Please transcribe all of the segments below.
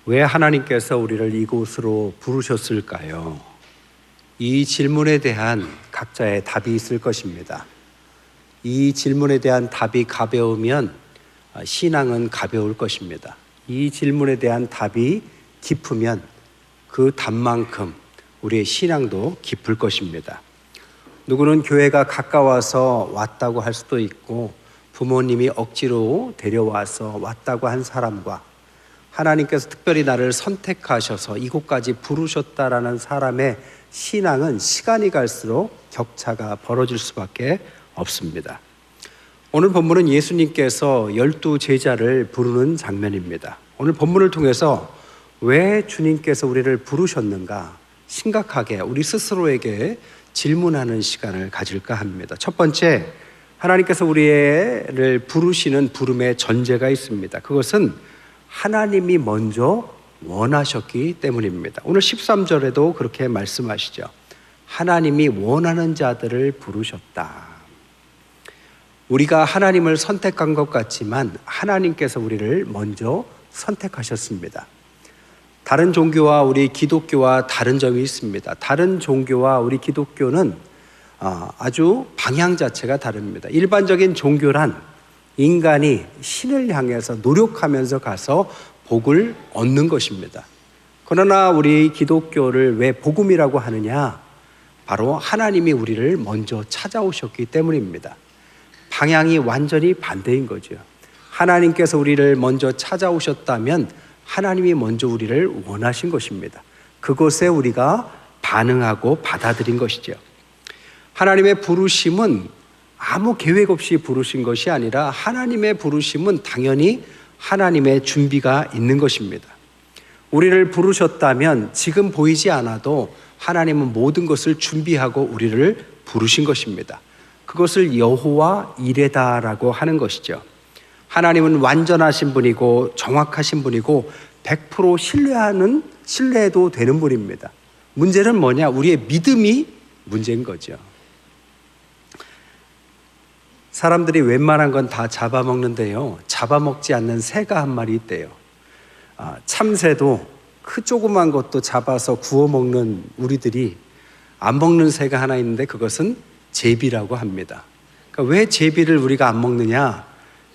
왜 하나님께서 우리를 이곳으로 부르셨을까요? 이 질문에 대한 각자의 답이 있을 것입니다. 이 질문에 대한 답이 가벼우면 신앙은 가벼울 것입니다. 이 질문에 대한 답이 깊으면 그 답만큼 우리의 신앙도 깊을 것입니다. 누구는 교회가 가까워서 왔다고 할 수도 있고, 부모님이 억지로 데려와서 왔다고 한 사람과 하나님께서 특별히 나를 선택하셔서 이곳까지 부르셨다라는 사람의 신앙은 시간이 갈수록 격차가 벌어질 수밖에 없습니다. 오늘 본문은 예수님께서 12 제자를 부르는 장면입니다. 오늘 본문을 통해서 왜 주님께서 우리를 부르셨는가 심각하게 우리 스스로에게 질문하는 시간을 가질까 합니다. 첫 번째, 하나님께서 우리를 부르시는 부름의 전제가 있습니다. 그것은 하나님이 먼저 원하셨기 때문입니다. 오늘 13절에도 그렇게 말씀하시죠. 하나님이 원하는 자들을 부르셨다. 우리가 하나님을 선택한 것 같지만 하나님께서 우리를 먼저 선택하셨습니다. 다른 종교와 우리 기독교와 다른 점이 있습니다. 다른 종교와 우리 기독교는 아주 방향 자체가 다릅니다. 일반적인 종교란 인간이 신을 향해서 노력하면서 가서 복을 얻는 것입니다. 그러나 우리 기독교를 왜 복음이라고 하느냐? 바로 하나님이 우리를 먼저 찾아오셨기 때문입니다. 방향이 완전히 반대인 거죠. 하나님께서 우리를 먼저 찾아오셨다면 하나님이 먼저 우리를 원하신 것입니다. 그것에 우리가 반응하고 받아들인 것이죠. 하나님의 부르심은 아무 계획 없이 부르신 것이 아니라 하나님의 부르심은 당연히 하나님의 준비가 있는 것입니다. 우리를 부르셨다면 지금 보이지 않아도 하나님은 모든 것을 준비하고 우리를 부르신 것입니다. 그것을 여호와 이레다라고 하는 것이죠. 하나님은 완전하신 분이고 정확하신 분이고 100% 신뢰해도 되는 분입니다. 문제는 뭐냐? 우리의 믿음이 문제인 거죠. 사람들이 웬만한 건 다 잡아먹는데요, 잡아먹지 않는 새가 한 마리 있대요. 참새도 그 조그만 것도 잡아서 구워 먹는 우리들이 안 먹는 새가 하나 있는데 그것은 제비라고 합니다. 그러니까 왜 제비를 우리가 안 먹느냐?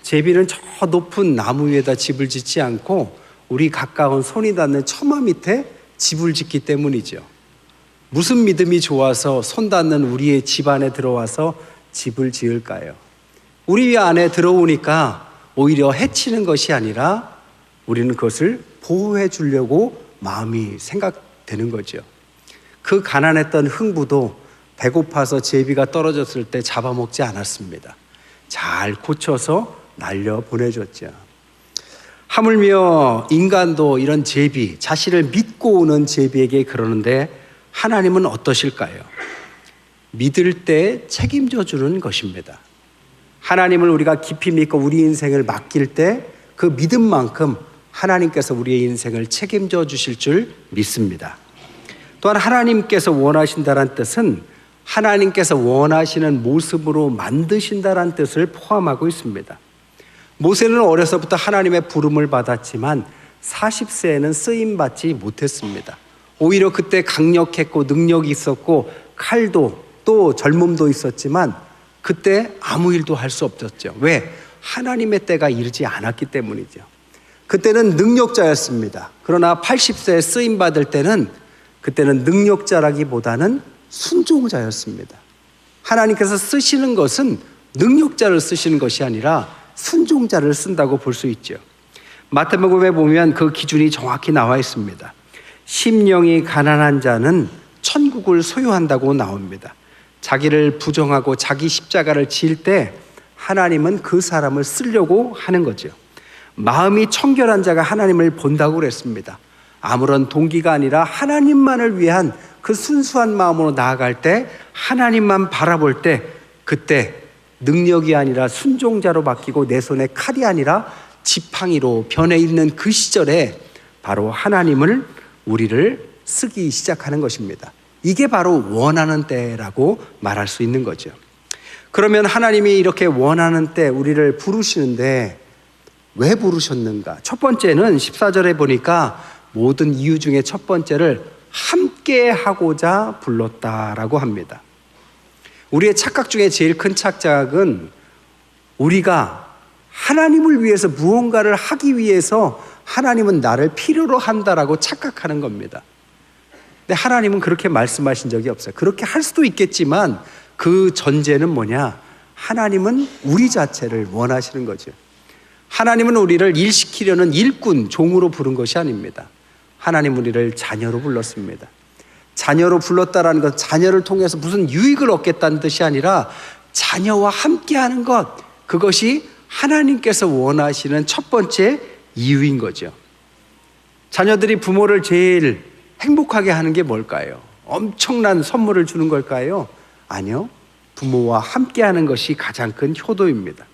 제비는 저 높은 나무 위에다 집을 짓지 않고 우리 가까운 손이 닿는 처마 밑에 집을 짓기 때문이죠. 무슨 믿음이 좋아서 손 닿는 우리의 집 안에 들어와서 집을 지을까요? 우리 안에 들어오니까 오히려 해치는 것이 아니라 우리는 그것을 보호해 주려고 마음이 생각되는 거죠. 그 가난했던 흥부도 배고파서 제비가 떨어졌을 때 잡아먹지 않았습니다. 잘 고쳐서 날려 보내줬죠. 하물며 인간도 이런 제비, 자신을 믿고 오는 제비에게 그러는데 하나님은 어떠실까요? 믿을 때 책임져 주는 것입니다. 하나님을 우리가 깊이 믿고 우리 인생을 맡길 때 그 믿음만큼 하나님께서 우리의 인생을 책임져 주실 줄 믿습니다. 또한 하나님께서 원하신다는 뜻은 하나님께서 원하시는 모습으로 만드신다는 뜻을 포함하고 있습니다. 모세는 어려서부터 하나님의 부름을 받았지만 40세에는 쓰임받지 못했습니다. 오히려 그때 강력했고 능력이 있었고 칼도 또 젊음도 있었지만 그때 아무 일도 할 수 없었죠. 왜? 하나님의 때가 이르지 않았기 때문이죠. 그때는 능력자였습니다. 그러나 80세에 쓰임받을 때는 그때는 능력자라기보다는 순종자였습니다. 하나님께서 쓰시는 것은 능력자를 쓰시는 것이 아니라 순종자를 쓴다고 볼 수 있죠. 마태복음에 보면 그 기준이 정확히 나와 있습니다. 심령이 가난한 자는 천국을 소유한다고 나옵니다. 자기를 부정하고 자기 십자가를 지을 때 하나님은 그 사람을 쓰려고 하는 거죠. 마음이 청결한 자가 하나님을 본다고 그랬습니다. 아무런 동기가 아니라 하나님만을 위한 그 순수한 마음으로 나아갈 때, 하나님만 바라볼 때, 그때 능력이 아니라 순종자로 바뀌고 내 손에 칼이 아니라 지팡이로 변해 있는 그 시절에 바로 하나님을 우리를 쓰기 시작하는 것입니다. 이게 바로 원하는 때라고 말할 수 있는 거죠. 그러면 하나님이 이렇게 원하는 때 우리를 부르시는데 왜 부르셨는가? 첫 번째는 14절에 보니까 모든 이유 중에 첫 번째를 함께 하고자 불렀다라고 합니다. 우리의 착각 중에 제일 큰 착각은 우리가 하나님을 위해서 무언가를 하기 위해서 하나님은 나를 필요로 한다라고 착각하는 겁니다. 근데 하나님은 그렇게 말씀하신 적이 없어요. 그렇게 할 수도 있겠지만 그 전제는 뭐냐? 하나님은 우리 자체를 원하시는 거죠. 하나님은 우리를 일시키려는 일꾼, 종으로 부른 것이 아닙니다. 하나님 우리를 자녀로 불렀습니다. 자녀로 불렀다라는 것, 자녀를 통해서 무슨 유익을 얻겠다는 뜻이 아니라 자녀와 함께하는 것, 그것이 하나님께서 원하시는 첫 번째 이유인 거죠. 자녀들이 부모를 제일 행복하게 하는 게 뭘까요? 엄청난 선물을 주는 걸까요? 아니요. 부모와 함께하는 것이 가장 큰 효도입니다.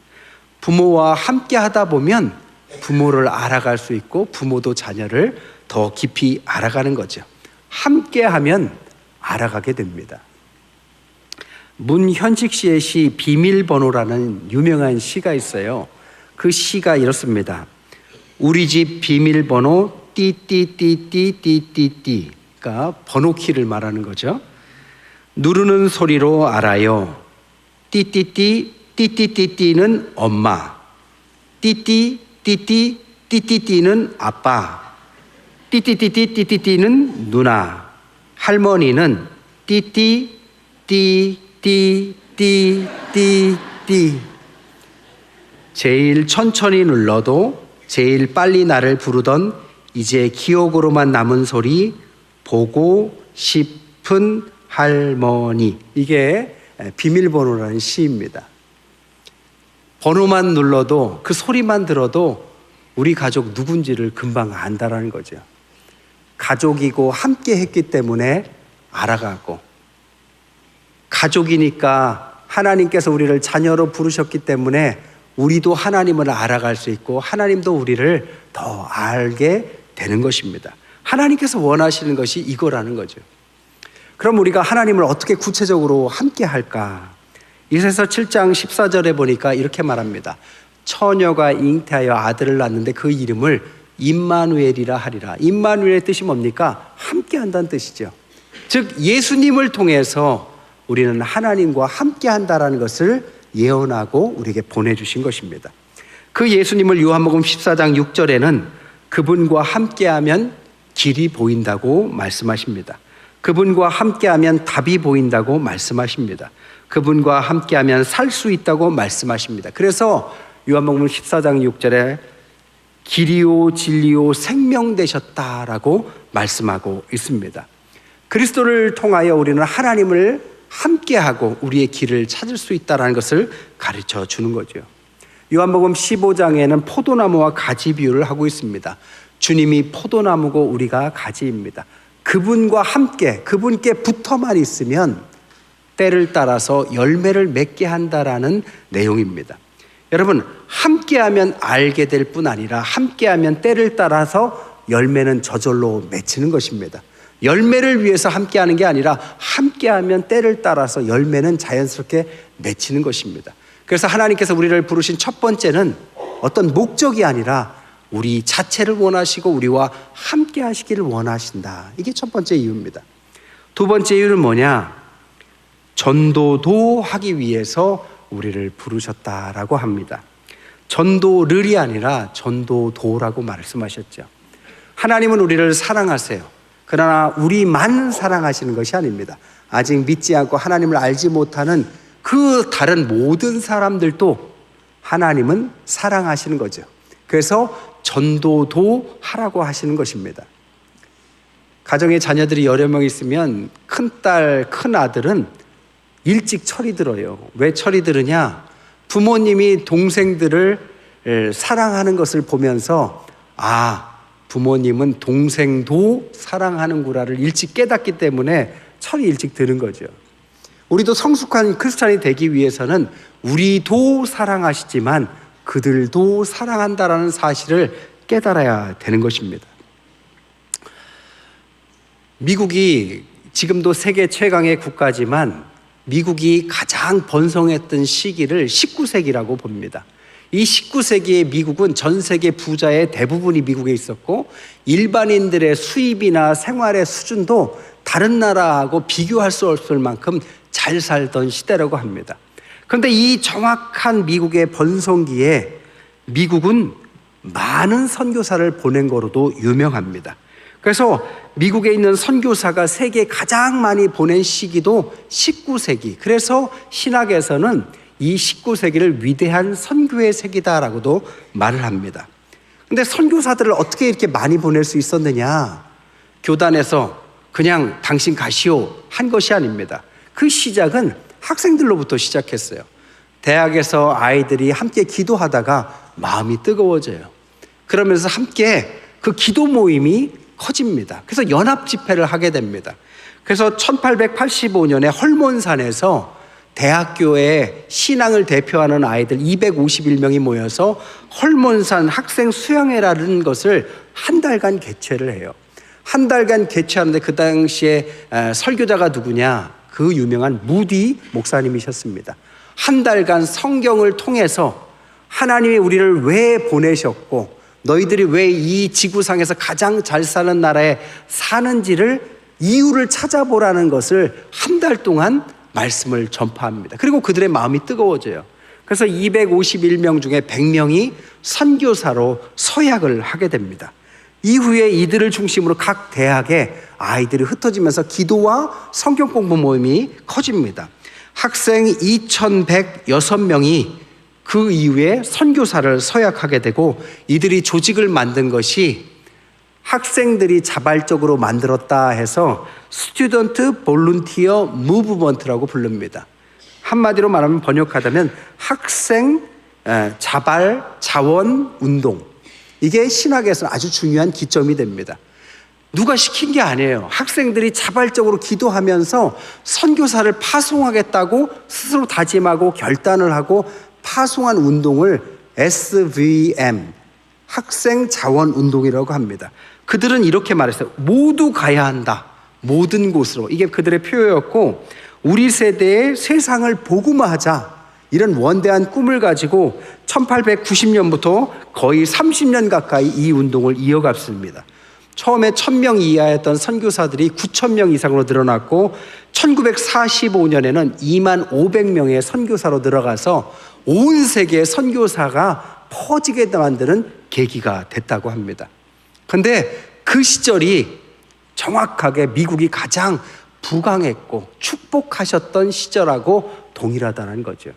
부모와 함께하다 보면 부모를 알아갈 수 있고 부모도 자녀를 더 깊이 알아가는 거죠. 함께하면 알아가게 됩니다. 문현식 씨의 시 비밀번호라는 유명한 시가 있어요. 그 시가 이렇습니다. 우리 집 비밀번호 띠띠띠띠띠띠띠가 번호키를 말하는 거죠. 누르는 소리로 알아요. 띠띠띠 띠띠띠띠는 엄마, 띠띠띠띠 띠띠띠는 아빠, 띠띠띠띠 누나, 할머니는 띠띠띠띠띠띠띠. 제일 천천히 눌러도 제일 빨리 나를 부르던 이제 기억으로만 남은 소리, 보고 싶은 할머니. 이게 비밀번호라는 시입니다. 번호만 눌러도, 그 소리만 들어도 우리 가족 누군지를 금방 안다라는 거죠. 가족이고 함께 했기 때문에 알아가고, 가족이니까 하나님께서 우리를 자녀로 부르셨기 때문에 우리도 하나님을 알아갈 수 있고 하나님도 우리를 더 알게 되는 것입니다. 하나님께서 원하시는 것이 이거라는 거죠. 그럼 우리가 하나님을 어떻게 구체적으로 함께 할까? 이사야서 7장 14절에 보니까 이렇게 말합니다. 처녀가 잉태하여 아들을 낳는데 그 이름을 임마누엘이라 하리라. 임마누엘의 뜻이 뭡니까? 함께 한다는 뜻이죠. 즉 예수님을 통해서 우리는 하나님과 함께 한다라는 것을 예언하고 우리에게 보내주신 것입니다. 그 예수님을 요한복음 14장 6절에는 그분과 함께하면 길이 보인다고 말씀하십니다. 그분과 함께하면 답이 보인다고 말씀하십니다. 그분과 함께하면 살 수 있다고 말씀하십니다. 그래서 요한복음 14장 6절에 길이요 진리요 생명 되셨다라고 말씀하고 있습니다. 그리스도를 통하여 우리는 하나님을 함께하고 우리의 길을 찾을 수 있다는 것을 가르쳐 주는 거죠. 요한복음 15장에는 포도나무와 가지 비유를 하고 있습니다. 주님이 포도나무고 우리가 가지입니다. 그분과 함께, 그분께 붙어만 있으면 때를 따라서 열매를 맺게 한다라는 내용입니다. 여러분, 함께하면 알게 될 뿐 아니라 함께하면 때를 따라서 열매는 저절로 맺히는 것입니다. 열매를 위해서 함께하는 게 아니라 함께하면 때를 따라서 열매는 자연스럽게 맺히는 것입니다. 그래서 하나님께서 우리를 부르신 첫 번째는 어떤 목적이 아니라 우리 자체를 원하시고 우리와 함께 하시기를 원하신다. 이게 첫 번째 이유입니다. 두 번째 이유는 뭐냐? 전도도 하기 위해서 우리를 부르셨다라고 합니다. 전도를이 아니라 전도도라고 말씀하셨죠. 하나님은 우리를 사랑하세요. 그러나 우리만 사랑하시는 것이 아닙니다. 아직 믿지 않고 하나님을 알지 못하는 그 다른 모든 사람들도 하나님은 사랑하시는 거죠. 그래서 전도도 하라고 하시는 것입니다. 가정에 자녀들이 여러 명 있으면 큰딸, 큰아들은 일찍 철이 들어요. 왜 철이 들으냐? 부모님이 동생들을 사랑하는 것을 보면서 부모님은 동생도 사랑하는구나를 일찍 깨닫기 때문에 철이 일찍 드는 거죠. 우리도 성숙한 크리스찬이 되기 위해서는 우리도 사랑하시지만 그들도 사랑한다라는 사실을 깨달아야 되는 것입니다. 미국이 지금도 세계 최강의 국가지만 미국이 가장 번성했던 시기를 19세기라고 봅니다. 이 19세기의 미국은 전 세계 부자의 대부분이 미국에 있었고 일반인들의 수입이나 생활의 수준도 다른 나라하고 비교할 수 없을 만큼 잘 살던 시대라고 합니다. 그런데 이 정확한 미국의 번성기에 미국은 많은 선교사를 보낸 거로도 유명합니다. 그래서 미국에 있는 선교사가 세계에 가장 많이 보낸 시기도 19세기. 그래서 신학에서는 이 19세기를 위대한 선교의 세기다라고도 말을 합니다. 근데 선교사들을 어떻게 이렇게 많이 보낼 수 있었느냐? 교단에서 그냥 당신 가시오 한 것이 아닙니다. 그 시작은 학생들로부터 시작했어요. 대학에서 아이들이 함께 기도하다가 마음이 뜨거워져요. 그러면서 함께 그 기도 모임이 커집니다. 그래서 연합 집회를 하게 됩니다. 그래서 1885년에 헐몬산에서 대학교에 신앙을 대표하는 아이들 251명이 모여서 헐몬산 학생 수양회라는 것을 한 달간 개최를 해요. 한 달간 개최하는데 그 당시에 설교자가 누구냐? 그 유명한 무디 목사님이셨습니다. 한 달간 성경을 통해서 하나님이 우리를 왜 보내셨고 너희들이 왜 이 지구상에서 가장 잘 사는 나라에 사는지를 이유를 찾아보라는 것을 한 달 동안 말씀을 전파합니다. 그리고 그들의 마음이 뜨거워져요. 그래서 251명 중에 100명이 선교사로 서약을 하게 됩니다. 이후에 이들을 중심으로 각 대학에 아이들이 흩어지면서 기도와 성경 공부 모임이 커집니다. 학생 2106명이 그 이후에 선교사를 서약하게 되고 이들이 조직을 만든 것이 학생들이 자발적으로 만들었다 해서 스튜던트 볼런티어 무브먼트라고 부릅니다. 한마디로 말하면 번역하자면 학생 자발 자원 운동. 이게 신학에서 아주 중요한 기점이 됩니다. 누가 시킨 게 아니에요. 학생들이 자발적으로 기도하면서 선교사를 파송하겠다고 스스로 다짐하고 결단을 하고 파송한 운동을 SVM, 학생 자원 운동이라고 합니다. 그들은 이렇게 말했어요. 모두 가야 한다. 모든 곳으로. 이게 그들의 표였고 우리 세대의 세상을 복음화하자. 이런 원대한 꿈을 가지고 1890년부터 거의 30년 가까이 이 운동을 이어갔습니다. 처음에 1000명 이하였던 선교사들이 9000명 이상으로 늘어났고 1945년에는 25,500명의 선교사로 늘어가서 온 세계의 선교사가 퍼지게 만드는 계기가 됐다고 합니다. 그런데 그 시절이 정확하게 미국이 가장 부강했고 축복하셨던 시절하고 동일하다는 거죠.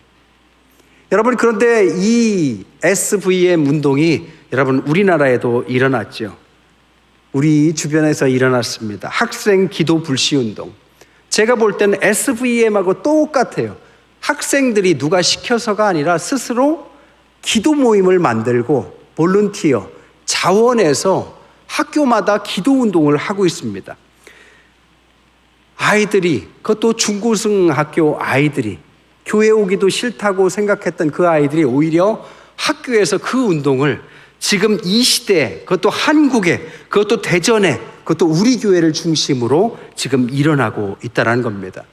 여러분, 그런데 이 SVM 운동이 여러분 우리나라에도 일어났죠. 우리 주변에서 일어났습니다. 학생 기도 불시 운동. 제가 볼 때는 SVM하고 똑같아요. 학생들이 누가 시켜서가 아니라 스스로 기도 모임을 만들고 볼런티어, 자원해서 학교마다 기도 운동을 하고 있습니다. 아이들이, 그것도 중고등 학교 아이들이 교회 오기도 싫다고 생각했던 그 아이들이 오히려 학교에서 그 운동을 지금 이 시대에, 그것도 한국에, 그것도 대전에, 그것도 우리 교회를 중심으로 지금 일어나고 있다는 겁니다.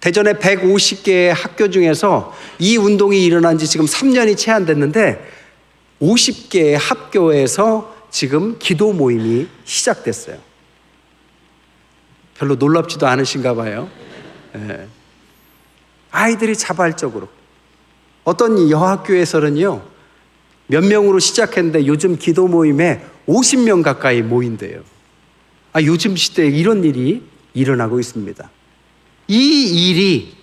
대전에 150개의 학교 중에서 이 운동이 일어난 지 지금 3년이 채 안 됐는데 50개의 학교에서 지금 기도 모임이 시작됐어요. 별로 놀랍지도 않으신가 봐요. 네. 아이들이 자발적으로. 어떤 여학교에서는요, 몇 명으로 시작했는데 요즘 기도 모임에 50명 가까이 모인대요. 요즘 시대에 이런 일이 일어나고 있습니다. 이 일이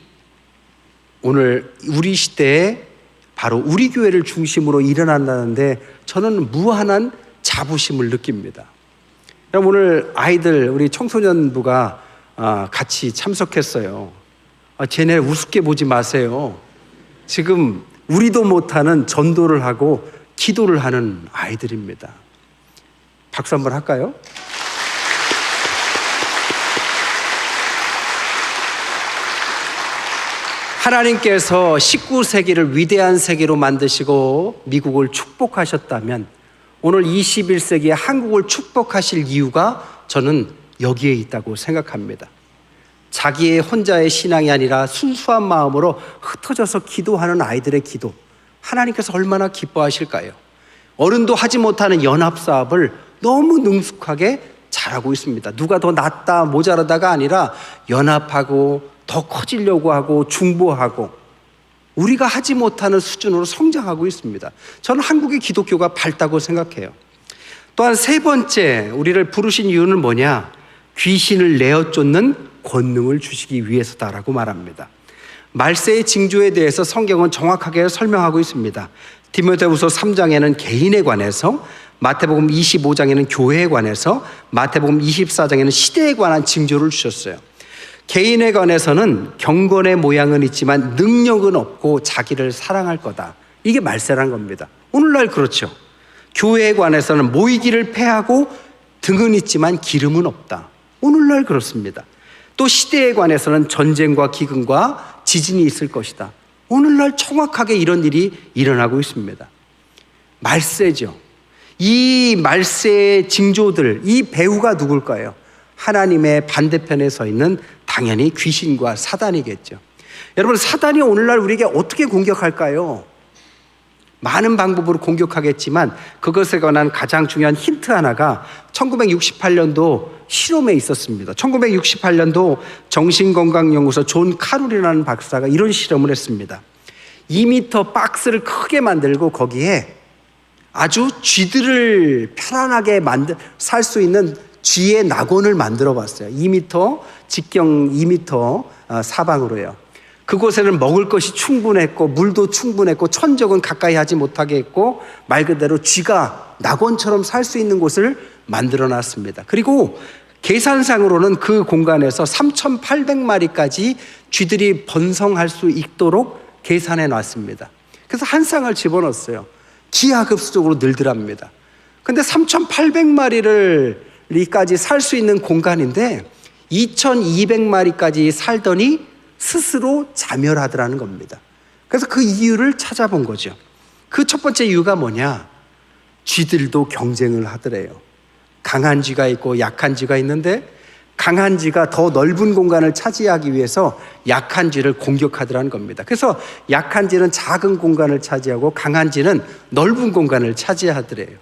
오늘 우리 시대에 바로 우리 교회를 중심으로 일어난다는데 저는 무한한 자부심을 느낍니다. 오늘 아이들, 우리 청소년부가 같이 참석했어요. 쟤네 우습게 보지 마세요. 지금 우리도 못하는 전도를 하고 기도를 하는 아이들입니다. 박수 한번 할까요? 하나님께서 19세기를 위대한 세계로 만드시고 미국을 축복하셨다면 오늘 21세기에 한국을 축복하실 이유가 저는 여기에 있다고 생각합니다. 자기의 혼자의 신앙이 아니라 순수한 마음으로 흩어져서 기도하는 아이들의 기도, 하나님께서 얼마나 기뻐하실까요? 어른도 하지 못하는 연합사업을 너무 능숙하게 잘하고 있습니다. 누가 더 낫다 모자라다가 아니라 연합하고 더 커지려고 하고 중보하고 우리가 하지 못하는 수준으로 성장하고 있습니다. 저는 한국의 기독교가 밝다고 생각해요. 또한 세 번째 우리를 부르신 이유는 뭐냐? 귀신을 내어 쫓는 권능을 주시기 위해서다라고 말합니다. 말세의 징조에 대해서 성경은 정확하게 설명하고 있습니다. 디모데후서 3장에는 개인에 관해서, 마태복음 25장에는 교회에 관해서, 마태복음 24장에는 시대에 관한 징조를 주셨어요. 개인에 관해서는 경건의 모양은 있지만 능력은 없고 자기를 사랑할 거다. 이게 말세란 겁니다. 오늘날 그렇죠. 교회에 관해서는 모이기를 패하고 등은 있지만 기름은 없다. 오늘날 그렇습니다. 또 시대에 관해서는 전쟁과 기근과 지진이 있을 것이다. 오늘날 정확하게 이런 일이 일어나고 있습니다. 말세죠. 이 말세의 징조들, 이 배우가 누굴까요? 하나님의 반대편에 서 있는 당연히 귀신과 사단이겠죠. 여러분, 사단이 오늘날 우리에게 어떻게 공격할까요? 많은 방법으로 공격하겠지만 그것에 관한 가장 중요한 힌트 하나가 1968년도 실험에 있었습니다. 1968년도 정신건강연구소 존 카룰이라는 박사가 이런 실험을 했습니다. 2m 박스를 크게 만들고 거기에 아주 쥐들을 편안하게 살 수 있는 쥐의 낙원을 만들어 봤어요. 2m, 직경 2m 사방으로요. 그곳에는 먹을 것이 충분했고 물도 충분했고 천적은 가까이 하지 못하게 했고 말 그대로 쥐가 낙원처럼 살 수 있는 곳을 만들어 놨습니다. 그리고 계산상으로는 그 공간에서 3,800마리까지 쥐들이 번성할 수 있도록 계산해 놨습니다. 그래서 한 쌍을 집어넣었어요. 기하급수적으로 늘더랍니다. 근데 3,800마리까지 살 수 있는 공간인데 2,200마리까지 살더니 스스로 자멸하더라는 겁니다. 그래서 그 이유를 찾아본 거죠. 그 첫 번째 이유가 뭐냐? 쥐들도 경쟁을 하더래요. 강한 쥐가 있고 약한 쥐가 있는데 강한 쥐가 더 넓은 공간을 차지하기 위해서 약한 쥐를 공격하더라는 겁니다. 그래서 약한 쥐는 작은 공간을 차지하고 강한 쥐는 넓은 공간을 차지하더래요.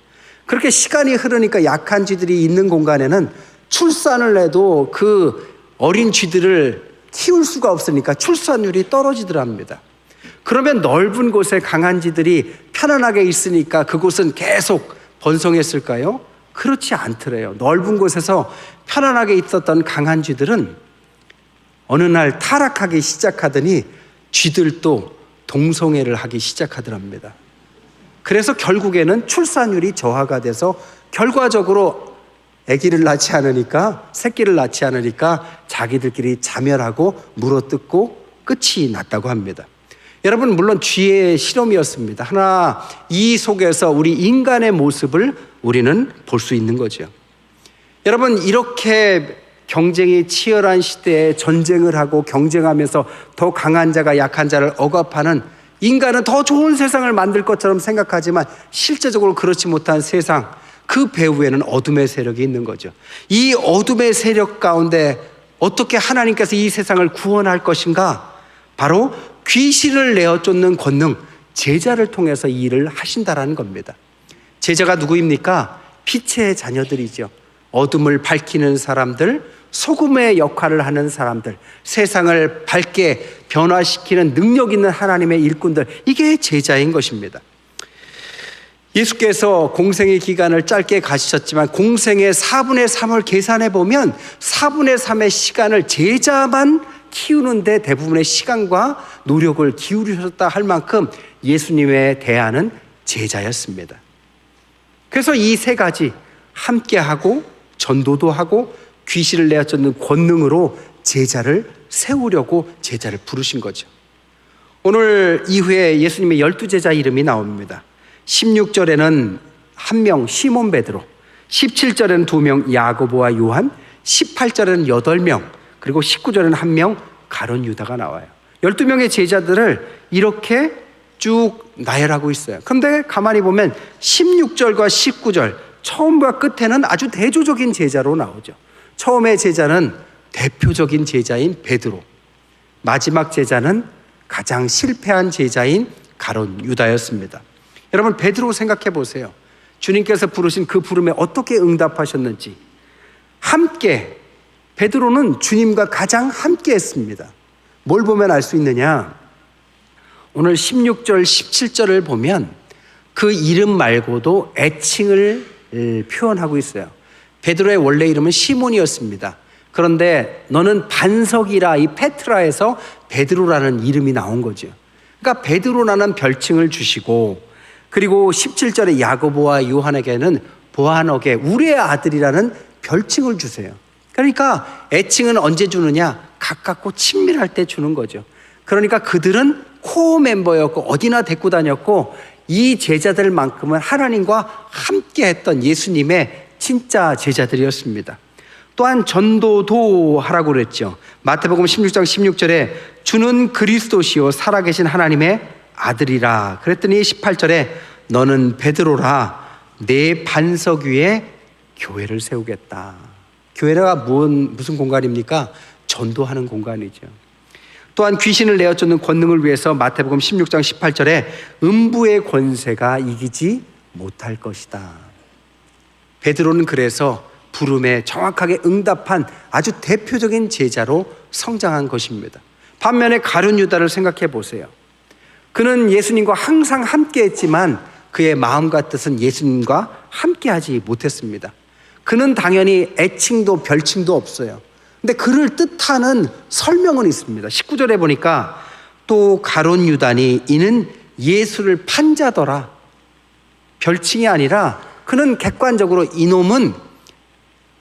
그렇게 시간이 흐르니까 약한 쥐들이 있는 공간에는 출산을 해도 그 어린 쥐들을 키울 수가 없으니까 출산율이 떨어지더랍니다. 그러면 넓은 곳에 강한 쥐들이 편안하게 있으니까 그곳은 계속 번성했을까요? 그렇지 않더래요. 넓은 곳에서 편안하게 있었던 강한 쥐들은 어느 날 타락하기 시작하더니 쥐들도 동성애를 하기 시작하더랍니다. 그래서 결국에는 출산율이 저하가 돼서 결과적으로 아기를 낳지 않으니까, 새끼를 낳지 않으니까 자기들끼리 자멸하고 물어뜯고 끝이 났다고 합니다. 여러분, 물론 쥐의 실험이었습니다. 하나, 이 속에서 우리 인간의 모습을 우리는 볼 수 있는 거죠. 여러분, 이렇게 경쟁이 치열한 시대에 전쟁을 하고 경쟁하면서 더 강한 자가 약한 자를 억압하는, 인간은 더 좋은 세상을 만들 것처럼 생각하지만 실제적으로 그렇지 못한 세상, 그 배후에는 어둠의 세력이 있는 거죠. 이 어둠의 세력 가운데 어떻게 하나님께서 이 세상을 구원할 것인가? 바로 귀신을 내어 쫓는 권능, 제자를 통해서 이 일을 하신다라는 겁니다. 제자가 누구입니까? 빛의 자녀들이죠. 어둠을 밝히는 사람들, 소금의 역할을 하는 사람들, 세상을 밝게 변화시키는 능력 있는 하나님의 일꾼들, 이게 제자인 것입니다. 예수께서 공생의 기간을 짧게 가지셨지만 공생의 4분의 3을 계산해 보면 4분의 3의 시간을 제자만 키우는데 대부분의 시간과 노력을 기울이셨다 할 만큼 예수님의 대안은 제자였습니다. 그래서 이 세 가지 함께하고 전도도 하고 귀신을 내어 쫓는 권능으로 제자를 세우려고 제자를 부르신 거죠. 오늘 이후에 예수님의 12제자 이름이 나옵니다. 16절에는 한 명 시몬 베드로, 17절에는 2명 야고보와 요한, 18절에는 8명, 그리고 19절에는 한 명 가룟 유다가 나와요. 12명의 제자들을 이렇게 쭉 나열하고 있어요. 그런데 가만히 보면 16절과 19절 처음과 끝에는 아주 대조적인 제자로 나오죠. 처음의 제자는 대표적인 제자인 베드로, 마지막 제자는 가장 실패한 제자인 가룟 유다였습니다. 여러분, 베드로 생각해 보세요. 주님께서 부르신 그 부름에 어떻게 응답하셨는지. 함께, 베드로는 주님과 가장 함께 했습니다. 뭘 보면 알 수 있느냐? 오늘 16절, 17절을 보면 그 이름 말고도 애칭을 표현하고 있어요. 베드로의 원래 이름은 시몬이었습니다. 그런데 너는 반석이라, 이 페트라에서 베드로라는 이름이 나온 거죠. 그러니까 베드로라는 별칭을 주시고, 그리고 17절에 야고보와 요한에게는 보아너게, 우리의 아들이라는 별칭을 주세요. 그러니까 애칭은 언제 주느냐? 가깝고 친밀할 때 주는 거죠. 그러니까 그들은 코어 멤버였고 어디나 데리고 다녔고, 이 제자들만큼은 하나님과 함께 했던 예수님의 진짜 제자들이었습니다. 또한 전도도 하라고 그랬죠. 마태복음 16장 16절에 주는 그리스도시요 살아계신 하나님의 아들이라 그랬더니 18절에 너는 베드로라, 내 반석 위에 교회를 세우겠다. 교회가 무슨 공간입니까? 전도하는 공간이죠. 또한 귀신을 내어쫓는 권능을 위해서 마태복음 16장 18절에 음부의 권세가 이기지 못할 것이다. 베드로는 그래서 부름에 정확하게 응답한 아주 대표적인 제자로 성장한 것입니다. 반면에 가룟 유다를 생각해 보세요. 그는 예수님과 항상 함께 했지만 그의 마음과 뜻은 예수님과 함께 하지 못했습니다. 그는 당연히 애칭도 별칭도 없어요. 근데 그를 뜻하는 설명은 있습니다. 19절에 보니까 또 가룟 유다니 이는 예수를 판 자더라. 별칭이 아니라 그는 객관적으로 이놈은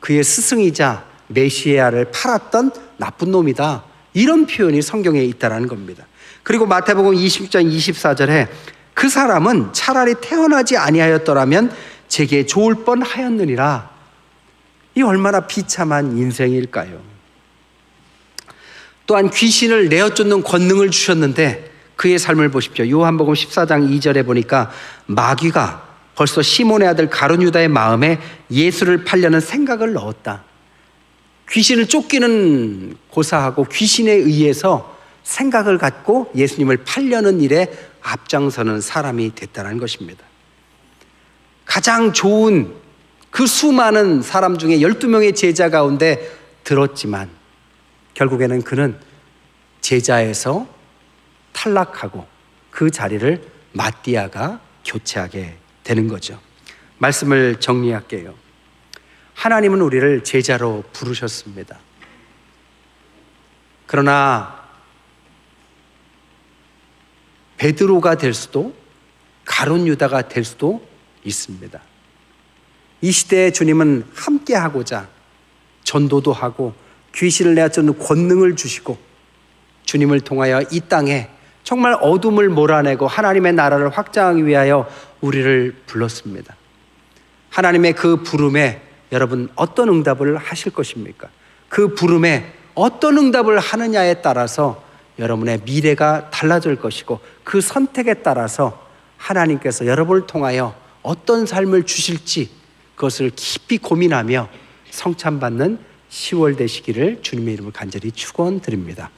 그의 스승이자 메시아를 팔았던 나쁜 놈이다. 이런 표현이 성경에 있다는 겁니다. 그리고 마태복음 26장 24절에 그 사람은 차라리 태어나지 아니하였더라면 제게 좋을 뻔하였느니라. 이 얼마나 비참한 인생일까요? 또한 귀신을 내어쫓는 권능을 주셨는데 그의 삶을 보십시오. 요한복음 14장 2절에 보니까 마귀가 벌써 시몬의 아들 가룟 유다의 마음에 예수를 팔려는 생각을 넣었다. 귀신을 쫓기는 고사하고 귀신에 의해서 생각을 갖고 예수님을 팔려는 일에 앞장서는 사람이 됐다는 것입니다. 가장 좋은 그 수많은 사람 중에 12명의 제자 가운데 들었지만 결국에는 그는 제자에서 탈락하고 그 자리를 마띠아가 교체하게 되는 거죠. 말씀을 정리할게요. 하나님은 우리를 제자로 부르셨습니다. 그러나 베드로가 될 수도 가룟 유다가 될 수도 있습니다. 이 시대에 주님은 함께하고자 전도도 하고 귀신을 내어쫓는 권능을 주시고 주님을 통하여 이 땅에 정말 어둠을 몰아내고 하나님의 나라를 확장하기 위하여 우리를 불렀습니다. 하나님의 그 부름에 여러분 어떤 응답을 하실 것입니까? 그 부름에 어떤 응답을 하느냐에 따라서 여러분의 미래가 달라질 것이고 그 선택에 따라서 하나님께서 여러분을 통하여 어떤 삶을 주실지 그것을 깊이 고민하며 성찬받는 10월 되시기를 주님의 이름으로 간절히 축원드립니다.